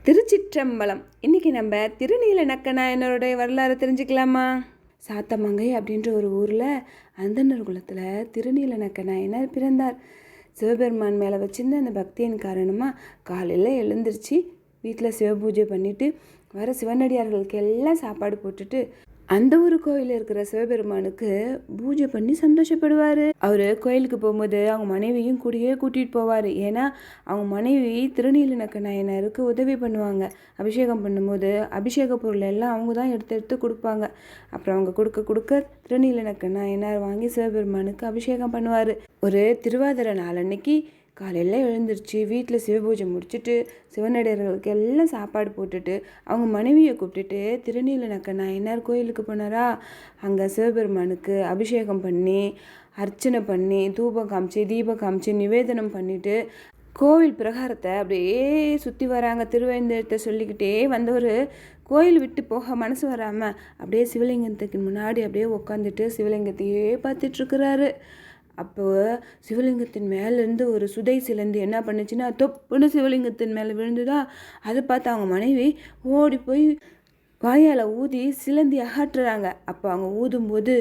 திருச்சிற்றம்பலம். இன்றைக்கி நம்ம திருநீலநக்க நாயனருடைய வரலாறு தெரிஞ்சுக்கலாமா? சாத்தமங்கை அப்படின்ற ஒரு ஊரில் அந்தணர் குலத்தில் திருநீலநக்க நாயனர் பிறந்தார். சிவபெருமான் மேலே வச்சிருந்த அந்த பக்தியின் காரணமாக காலையில் எழுந்திரிச்சு வீட்டில் சிவபூஜை பண்ணிவிட்டு வர சிவனடியார்களுக்கு எல்லாம் சாப்பாடு போட்டுட்டு அந்த ஒரு கோயிலில் இருக்கிற சிவபெருமானுக்கு பூஜை பண்ணி சந்தோஷப்படுவார். அவர் கோயிலுக்கு போகும்போது அவங்க மனைவியும் கூடயே கூட்டிகிட்டு போவார். ஏன்னா அவங்க மனைவி திருநீலநக்க நாயனருக்கு உதவி பண்ணுவாங்க. அபிஷேகம் பண்ணும்போது அபிஷேக பொருள் எல்லாம் அவங்க தான் எடுத்து எடுத்து கொடுப்பாங்க. அப்புறம் அவங்க கொடுக்க திருநீலநக்க நாயனார் வாங்கி சிவபெருமானுக்கு அபிஷேகம் பண்ணுவார். ஒரு திருவாதிரை நாள் அன்னைக்கு காலையில் எழுந்திரிச்சு வீட்டில் சிவபூஜை முடிச்சுட்டு சிவனடியார்களுக்கு எல்லாம் சாப்பாடு போட்டுட்டு அவங்க மனைவியை கூப்பிட்டுட்டு திருநீலநக்க நாயனார் கோயிலுக்கு போனாரா. அங்கே சிவபெருமானுக்கு அபிஷேகம் பண்ணி அர்ச்சனை பண்ணி தூபம் காமிச்சு தீபம் காமிச்சு நிவேதனம் பண்ணிவிட்டு கோவில் பிரகாரத்தை அப்படியே சுற்றி வராங்க. திருவேந்தத்தை சொல்லிக்கிட்டே வந்தவர் கோயில் விட்டு போக மனசு வராமல் அப்படியே சிவலிங்கத்துக்கு முன்னாடி அப்படியே உட்காந்துட்டு சிவலிங்கத்தையே பார்த்துட்ருக்கிறாரு. அப்போ சிவலிங்கத்தின் மேலேருந்து ஒரு சுதை சிலந்தி என்ன பண்ணுச்சுன்னா தொப்புன்னு சிவலிங்கத்தின் மேலே விழுந்துதா. அதை பார்த்து அவங்க மனைவி ஓடி போய் வாயால் ஊதி சிலந்தி அகற்றுறாங்க. அப்போ அவங்க ஊதும்போது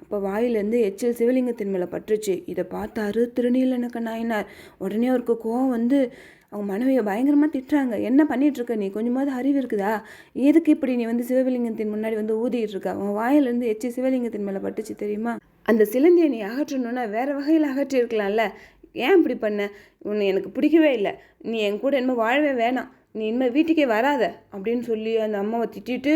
அப்போ வாயிலேருந்து எச்சில் சிவலிங்கத்தின் மேலே பட்டுருச்சு. இதை பார்த்தாரு திருநீலநக்க நாயனார். உடனே அவருக்கு கோவம் வந்து அவங்க மனைவியை பயங்கரமாக திட்டுறாங்க. என்ன பண்ணிகிட்ருக்க நீ? கொஞ்சமாவது அறிவு இருக்குதா? எதுக்கு இப்படி நீ சிவலிங்கத்தின் முன்னாடி ஊதிட்டு இருக்க? அவன் வாயிலேருந்து எச்சி சிவலிங்கத்தின் மேலே பட்டுச்சு தெரியுமா? அந்த சிலந்தியை நீ அகற்றணுன்னா வேறு வகையில் அகற்றிருக்கலாம்ல. ஏன் இப்படி பண்ண? உன்னை எனக்கு பிடிக்கவே இல்லை. நீ என் கூட இனிமேல் வாழவே வேணாம். நீ இனிமேல் வீட்டுக்கே வராத அப்படின்னு சொல்லி அந்த அம்மாவை திட்டிட்டு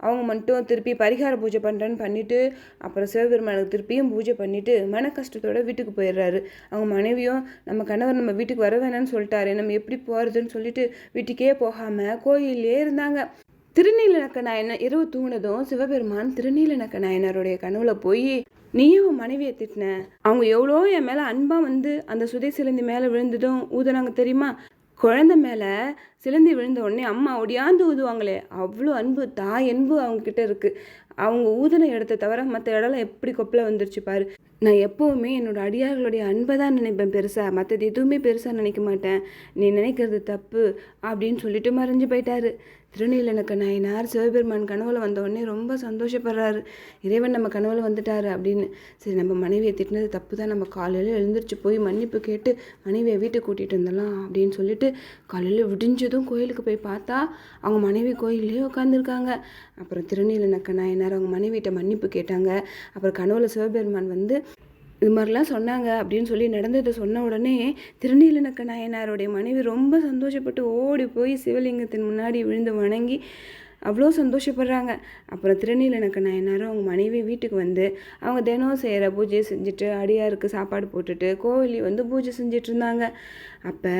அவங்க மட்டும் திருப்பி பரிகார பூஜை பண்ணுறேன்னு பண்ணிவிட்டு அப்புறம் சிவபெருமானுக்கு திருப்பியும் பூஜை பண்ணிவிட்டு மன கஷ்டத்தோடு வீட்டுக்கு போயிடுறாரு. அவங்க மனைவியும் நம்ம கணவர் நம்ம வீட்டுக்கு வர வேணான்னு சொல்லிட்டாரு, நம்ம எப்படி போகிறதுன்னு சொல்லிட்டு வீட்டுக்கே போகாமல் கோயிலே இருந்தாங்க. திருநீலநக்க நாயனர் இரவு தூங்கினதும் சிவபெருமான் திருநீலநக்க நாயனருடைய கனவுல போய் நீயும் உன் மனைவியை திட்டின, அவங்க எவ்வளோ என் மேலே அன்பாக அந்த சுதை சிலந்தி மேலே விழுந்ததும் ஊதுனாங்க தெரியுமா? குழந்தை மேலே சிலந்தி விழுந்த உடனே அம்மா ஒடியாந்து ஊதுவாங்களே, அவ்வளோ அன்பு, தாய் அன்பு அவங்கக்கிட்ட இருக்குது. அவங்க ஊதின இடத்த தவிர மற்ற இடம்லாம் எப்படி கொப்பில் வந்துருச்சு பாரு. நான் எப்போவுமே என்னோடய அடியார்களுடைய அன்பை தான் நினைப்பேன் பெருசாக, மற்றது எதுவுமே பெருசாக நினைக்க மாட்டேன். நீ நினைக்கிறது தப்பு அப்படின்னு சொல்லிட்டு மறைஞ்சு போயிட்டாரு. திருநீலநக்க நாயனார் சிவபெருமான் கனவுல வந்தவுடனே ரொம்ப சந்தோஷப்படுறாரு. இறைவன் நம்ம கனவுல வந்துட்டாரு அப்படின்னு. சரி, நம்ம மனைவியை திட்டினது தப்பு தான், நம்ம காலையில் எழுந்திரிச்சு போய் மன்னிப்பு கேட்டு மனைவியை வீட்டுக்கு கூட்டிகிட்டு வந்துடலாம் அப்படின்னு சொல்லிட்டு காலையில் விடிஞ்சதும் கோயிலுக்கு போய் பார்த்தா அவங்க மனைவி கோயிலே உட்காந்துருக்காங்க. அப்புறம் திருநீலநக்க நாயனார் அவங்க மனைவியிட்ட மன்னிப்பு கேட்டாங்க. அப்புறம் கனவுல சிவபெருமான் இது மாதிரிலாம் சொன்னாங்க அப்படின்னு சொல்லி நடந்ததை சொன்ன உடனே திருநீலநக்க நாயனாருடைய மனைவி ரொம்ப சந்தோஷப்பட்டு ஓடி போய் சிவலிங்கத்தின் முன்னாடி விழுந்து வணங்கி அவ்வளோ சந்தோஷப்படுறாங்க. அப்புறம் திருநீலநக்க நாயனாரும் அவங்க மனைவி வீட்டுக்கு அவங்க தினம் செய்கிற பூஜையை செஞ்சுட்டு அடியாருக்கு சாப்பாடு போட்டுட்டு கோவிலி பூஜை செஞ்சுட்டு இருந்தாங்க. அப்போ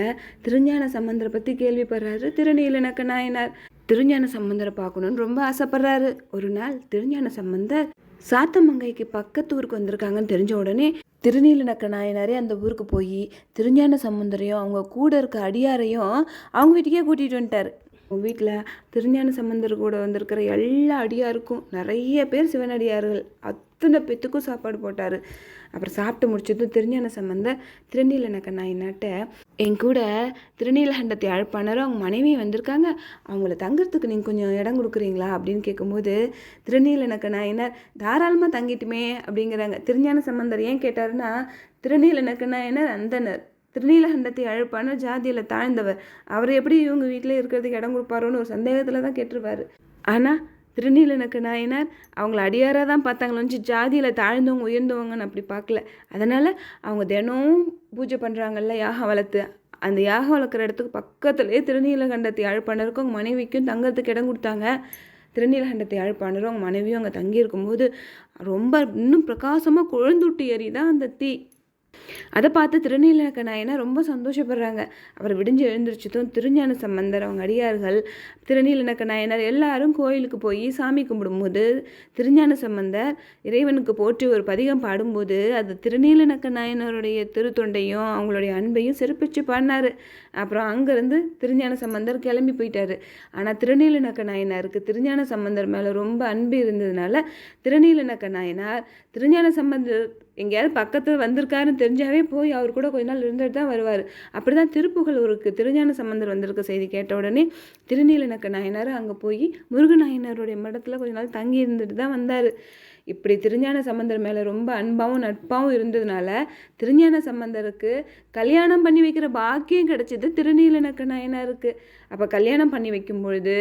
திருஞான சம்பந்தரை பற்றி கேள்விப்படுறாரு திருநீலநக்க நாயனார். திருஞான சம்பந்தரை பார்க்கணுன்னு ரொம்ப ஆசைப்படுறாரு. ஒரு நாள் திருஞான சம்பந்தர் சாத்தமங்கைக்கு பக்கத்து ஊருக்கு வந்திருக்காங்கன்னு தெரிஞ்ச உடனே திருநீலநக்க நாயனாரே அந்த ஊருக்கு போய் திருஞான சம்பந்தரையும் அவங்க கூட இருக்க அடியாரையும் அவங்க வீட்டுக்கே கூட்டிகிட்டு வந்துட்டார். அவங்க வீட்டில் திருஞான சம்பந்தர் கூட வந்திருக்கிற எல்லா அடியாருக்கும் நிறைய பேர் சிவனடியார்கள் அத்தனை பேத்துக்கும் சாப்பாடு போட்டார். அப்புறம் சாப்பிட்டு முடிச்சதும் திருஞான சம்பந்தர் திருநீலநக்க நாயனார்ட்ட என் கூட திருநீலகண்டத்தை அழைப்பானரும் அவங்க மனைவி வந்திருக்காங்க, அவங்கள தங்குறதுக்கு நீங்கள் கொஞ்சம் இடம் கொடுக்குறீங்களா அப்படின்னு கேட்கும்போது திருநீலநக்க நாயனார் தாராளமாக தங்கிட்டுமே அப்படிங்கிறாங்க. திருஞான சம்பந்தர் ஏன் கேட்டாருன்னா திருநீலநக்க நாயனார் அந்தனர், திருநீலகண்டத்தை அழைப்பான ஜாதியில் தாழ்ந்தவர், அவர் எப்படி இவங்க வீட்டில் இருக்கிறதுக்கு இடம் கொடுப்பாரோன்னு ஒரு சந்தேகத்தில் தான் கேட்டிருப்பார். ஆனால் திருநீலநக்க நாயனார் அவங்கள அடியாராக தான் பார்த்தாங்களோன்னு ஜாதியில் தாழ்ந்தவங்க உயர்ந்தவங்கன்னு அப்படி பார்க்கல. அதனால் அவங்க தினம் பூஜை பண்ணுறாங்கல்ல யாகம் வளர்த்து, அந்த யாகம் வளர்க்குற இடத்துக்கு பக்கத்துலேயே திருநீலகண்டத்தை அழைப்பானருக்கும் அவங்க மனைவிக்கும் தங்கிறதுக்கு இடம் கொடுத்தாங்க. திருநீலகண்டத்தை அழைப்பானரும் அவங்க மனைவியும் அங்கே தங்கியிருக்கும்போது ரொம்ப இன்னும் பிரகாசமாக கொழுந்துட்டு எறிதான் அந்த தீ. அதை பார்த்து திருநீலநக்க நாயனார் ரொம்ப சந்தோஷப்படுறாங்க. அவர் விடிஞ்சு எழுந்திரிச்சதும் திருஞான சம்பந்தர் அவங்க அடியார்கள் திருநீலநக்க நாயனார் எல்லாரும் கோயிலுக்கு போய் சாமி கும்பிடும்போது திருஞான சம்பந்தர் இறைவனுக்கு போற்றி ஒரு பதிகம் பாடும்போது அது திருநீலநக்க நாயனாருடைய திருத்தொண்டையும் அவங்களுடைய அன்பையும் சிறப்பிச்சு பாடினார். அப்புறம் அங்கேருந்து திருஞான சம்பந்தர் கிளம்பி போயிட்டார். ஆனால் திருநீலநக்க நாயனாருக்கு திருஞான சம்பந்தர் மேலே ரொம்ப அன்பு இருந்ததுனால திருநீலநக்க நாயனார் திருஞான சம்பந்தர் எங்கேயாவது பக்கத்தில் வந்திருக்காருன்னு தெரிஞ்சாவே போய் அவர் கூட கொஞ்ச நாள் இருந்துட்டு தான் வருவார். அப்படி தான் திருப்புகலூருக்கு திருஞான சம்பந்தர் வந்திருக்க செய்தி கேட்ட உடனே திருநீலநக்க நாயனார் அங்கே போய் முருகநாயனாருடைய மடத்தில் கொஞ்ச நாள் தங்கி இருந்துட்டு தான் வந்தார். இப்படி திருஞான சம்பந்தர் மேலே ரொம்ப அன்பாகவும் நட்பாகவும் இருந்ததுனால திருஞான சம்பந்தருக்கு கல்யாணம் பண்ணி வைக்கிற பாக்கியம் கிடைச்சது திருநீலநக்க நாயனாருக்கு. அப்போ கல்யாணம் பண்ணி வைக்கும் பொழுது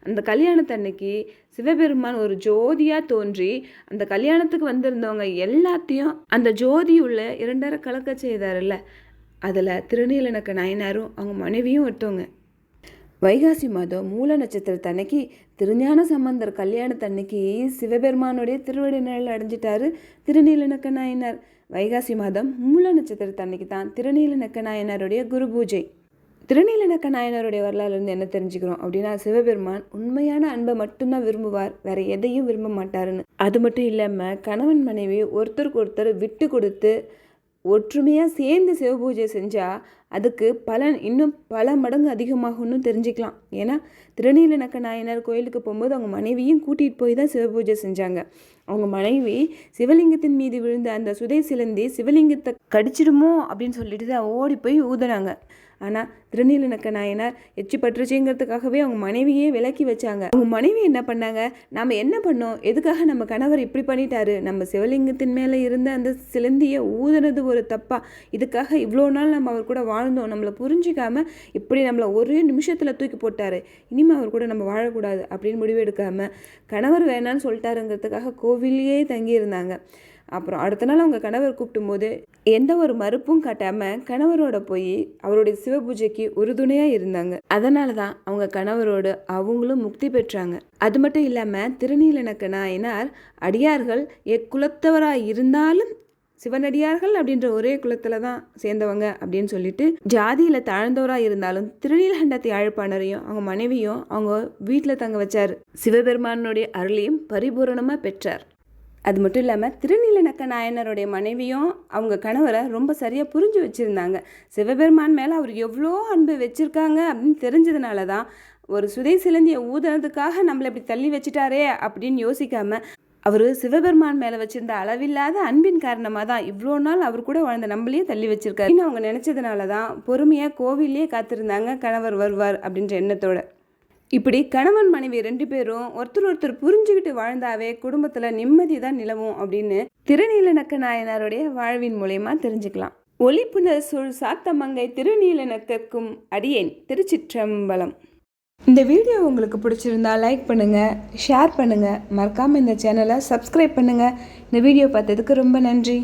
அந்த கல்யாணத்தன்னைக்கு சிவபெருமான் ஒரு ஜோதியாக தோன்றி அந்த கல்யாணத்துக்கு வந்திருந்தவங்க எல்லாத்தையும் அந்த ஜோதி உள்ள இரண்டரை கலக்க செய்தார்ல, அதில் திருநீலநக்க நாயனாரும் அவங்க மனைவியும் ஒருத்தவங்க. வைகாசி மாதம் மூல நட்சத்திரத்தன்னைக்கு திருஞான சம்பந்தர் கல்யாணத்தன்னைக்கு சிவபெருமானுடைய திருவடி நிழல் அடைஞ்சிட்டாரு திருநீலநக்க நாயனார். வைகாசி மாதம் மூல நட்சத்திரத்தன்னைக்கு தான் திருநீலநக்க நாயனாருடைய குரு பூஜை. திருநீலநக்க நாயனாருடைய வரலாறுலேருந்து என்ன தெரிஞ்சுக்கிறோம் அப்படின்னா, சிவபெருமான் உண்மையான அன்பை மட்டும்தான் விரும்புவார், வேற எதையும் விரும்ப மாட்டாருன்னு. அது மட்டும் இல்லாமல் கணவன் மனைவி ஒருத்தருக்கு ஒருத்தர் விட்டு கொடுத்து ஒற்றுமையாக சேர்ந்து சிவபூஜை செஞ்சால் அதுக்கு பலன் இன்னும் பல மடங்கு அதிகமாகும்னு தெரிஞ்சுக்கலாம். ஏன்னா திருநீலநக்க நாயனார் கோயிலுக்கு போகும்போது அவங்க மனைவியும் கூட்டிகிட்டு போய் தான் சிவபூஜை செஞ்சாங்க. அவங்க மனைவி சிவலிங்கத்தின் மீது விழுந்த அந்த சுதை சிலந்தி சிவலிங்கத்தை கடிச்சிடுமோ அப்படின்னு சொல்லிட்டு தான் ஓடி போய் ஊதுனாங்க. ஆனால் திருநீலநக்க நாயனார் எச்சி பற்றுச்சுங்கிறதுக்காகவே அவங்க மனைவியே விலக்கி வச்சாங்க. அவங்க மனைவி என்ன பண்ணாங்க, நாம் என்ன பண்ணோம், எதுக்காக நம்ம கணவர் இப்படி பண்ணிட்டாரு, நம்ம சிவலிங்கத்தின் மேலே இருந்த அந்த சிலந்தியை ஊதுனது ஒரு தப்பா, இதுக்காக இவ்வளோ நாள் நம்ம அவர் கூட வாழ்ந்தோம், நம்மளை புரிஞ்சிக்காமல் இப்படி நம்மளை ஒரே நிமிஷத்தில் தூக்கி போட்டார், இனிமேல் அவர் கூட நம்ம வாழக்கூடாது அப்படின்னு முடிவு எடுக்காமல் கணவர் வேணான்னு சொல்லிட்டாருங்கிறதுக்காக கோவிலையே தங்கியிருந்தாங்க. அப்புறம் அடுத்த நாள் அவங்க கணவர் கூப்பிடும் போது எந்த ஒரு மறுப்பும் காட்டாமல் கணவரோட போய் அவருடைய சிவபூஜைக்கு உறுதுணையாக இருந்தாங்க. அதனால தான் அவங்க கணவரோடு அவங்களும் முக்தி பெற்றாங்க. அது மட்டும் இல்லாமல் திருநீலநக்க நாயனார் அடியார்கள் எக்குலத்தவராக இருந்தாலும் சிவனடியார்கள் அப்படின்ற ஒரே குலத்துல தான் சேர்ந்தவங்க அப்படின்னு சொல்லிட்டு ஜாதியில் தாழ்ந்தவராக இருந்தாலும் திருநீலகண்டத்தை யாழ்ப்பாணரையும் அவங்க மனைவியும் அவங்க வீட்டில் தங்க வச்சார். சிவபெருமானுடைய அருளையும் பரிபூரணமாக பெற்றார். அது மட்டும் இல்லாமல் திருநீலநக்க நாயனருடைய மனைவியும் அவங்க கணவரை ரொம்ப சரியாக புரிஞ்சு வச்சுருந்தாங்க. சிவபெருமான் மேலே அவர் எவ்வளோ அன்பு வச்சுருக்காங்க அப்படின்னு தெரிஞ்சதுனால தான் ஒரு சுதை சிலந்தியை ஊதுனதுக்காக நம்மளை இப்படி தள்ளி வச்சுட்டாரே அப்படின்னு யோசிக்காமல் அவர் சிவபெருமான் மேலே வச்சுருந்த அளவில்லாத அன்பின் காரணமாக தான் இவ்வளோ நாள் அவர் கூட வாழ்ந்த நம்மளையே தள்ளி வச்சுருக்காரு. அவங்க நினச்சதுனால தான் பொறுமையாக கோவிலே காத்திருந்தாங்க கணவர் வருவார் அப்படின்ற எண்ணத்தோட. இப்படி கணவன் மனைவி 2 பேரும் ஒருத்தர் புரிஞ்சுக்கிட்டு வாழ்ந்தாவே குடும்பத்தில் நிம்மதி தான் நிலவும் அப்படின்னு திருநீலநக்க நாயனாருடைய வாழ்வின் மூலயமா தெரிஞ்சுக்கலாம். ஒளிப்புணர் சூழ் சாத்தமங்கை திருநீலநக்கக்கும் அடியேன் திருச்சிற்றம்பலம். இந்த வீடியோ உங்களுக்கு பிடிச்சிருந்தா லைக் பண்ணுங்கள், ஷேர் பண்ணுங்கள், மறக்காமல் இந்த சேனலை சப்ஸ்கிரைப் பண்ணுங்கள். இந்த வீடியோ பார்த்ததுக்கு ரொம்ப நன்றி.